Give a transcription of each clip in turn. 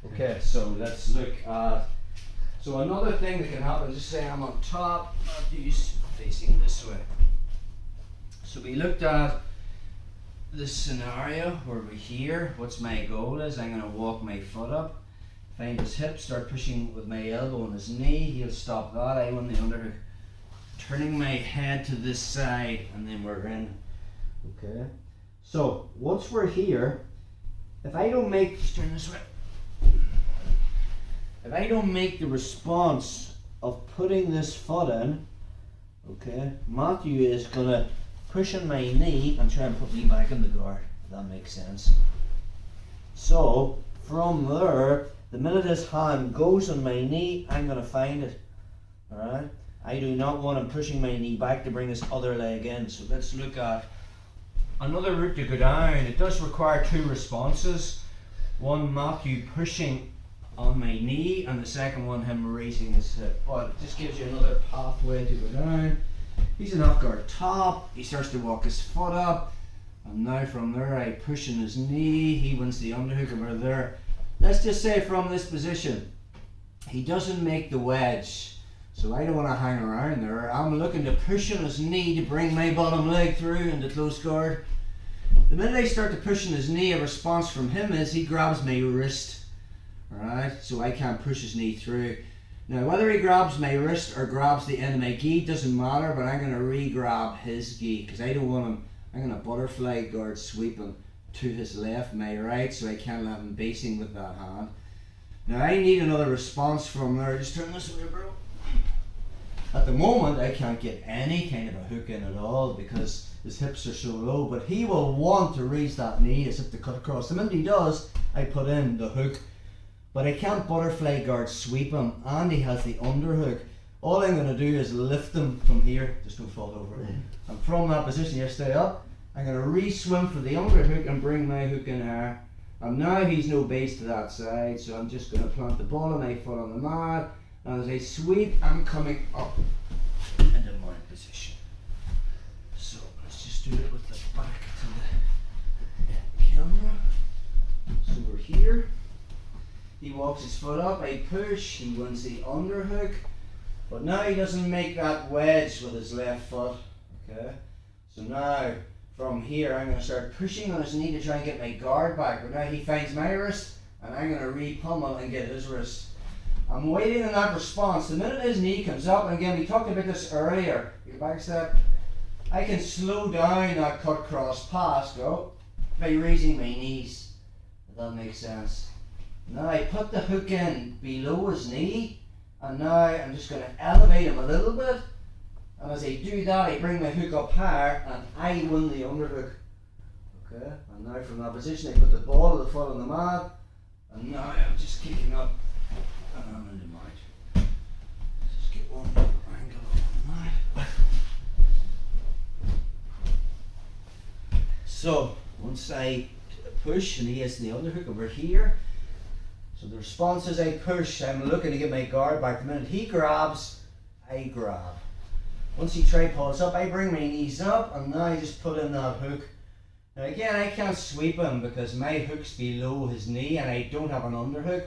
Okay, so let's look at, so another thing that can happen, just say I'm on top, Matthew's facing this way. So we looked at this scenario where we're here. What's my goal is I'm going to walk my foot up, find his hip, start pushing with my elbow on his knee. He'll stop that. I want the underhook. Turning my head to this side, and then we're in. Okay. So once we're here, if I don't make, just turn this way. If I don't make the response of putting this foot in, okay, Matthew is gonna push on my knee and try and put me back in the guard, if that makes sense. So from there, the minute his hand goes on my knee, I'm gonna find it. Alright? I do not want him pushing my knee back to bring his other leg in. So let's look at another route to go down. It does require two responses. One, Matthew pushing on my knee, and the second one, him raising his hip. But it just gives you another pathway to go down. He's an half guard top. He starts to walk his foot up, and now from there I push on his knee. He wants the underhook, and we're there. Let's just say from this position, he doesn't make the wedge, so I don't want to hang around there. I'm looking to push on his knee to bring my bottom leg through into close guard. The minute I start to push on his knee, a response from him is he grabs my wrist. Alright, so I can't push his knee through. Now whether he grabs my wrist or grabs the end of my gi doesn't matter, but I'm going to re-grab his gi because I don't want him, I'm going to butterfly guard sweep him to his left, my right, so I can't let him basing with that hand. Now I need another response from there. Just turn this way, bro. At the moment I can't get any kind of a hook in at all because his hips are so low, but he will want to raise that knee as if to cut across. The minute he does, I put in the hook. But I can't butterfly guard sweep him, and he has the underhook. All I'm going to do is lift him from here, just don't fall over. And from that position here, stay up. I'm going to re-swim for the underhook and bring my hook in there. And now he's no base to that side, so I'm just going to plant the ball of my foot on the mat. And as I sweep, I'm coming up into my position. So let's just do it with the back to the camera. So we're here. He walks his foot up, I push, he wins the underhook, but now he doesn't make that wedge with his left foot, okay? So now, from here, I'm going to start pushing on his knee to try and get my guard back, but now he finds my wrist, and I'm going to re-pummel and get his wrist. I'm waiting on that response. The minute his knee comes up, and again, we talked about this earlier, your back step, I can slow down that cut cross pass, go, by raising my knees, if that makes sense. Now I put the hook in below his knee, and now I'm just going to elevate him a little bit, and as I do that I bring my hook up higher and I win the underhook. Okay, and now from that position I put the ball of the foot on the mat, and now I'm just kicking up and I'm in the mount. Just get one more angle on that. So once I push and he hits the underhook over here, so the response is I push, I'm looking to get my guard back. The minute he grabs, I grab. Once he tripods up, I bring my knees up, and now I just put in that hook. Now again, I can't sweep him because my hook's below his knee and I don't have an underhook,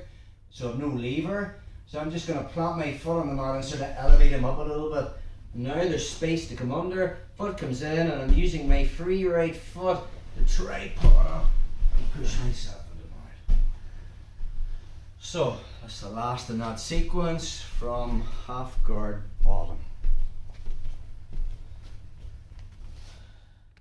so I've no lever. So I'm just going to plant my foot on the mat and sort of elevate him up a little bit. Now there's space to come under, foot comes in, and I'm using my free right foot to tripod up and push myself. So that's the last in that sequence from half guard bottom.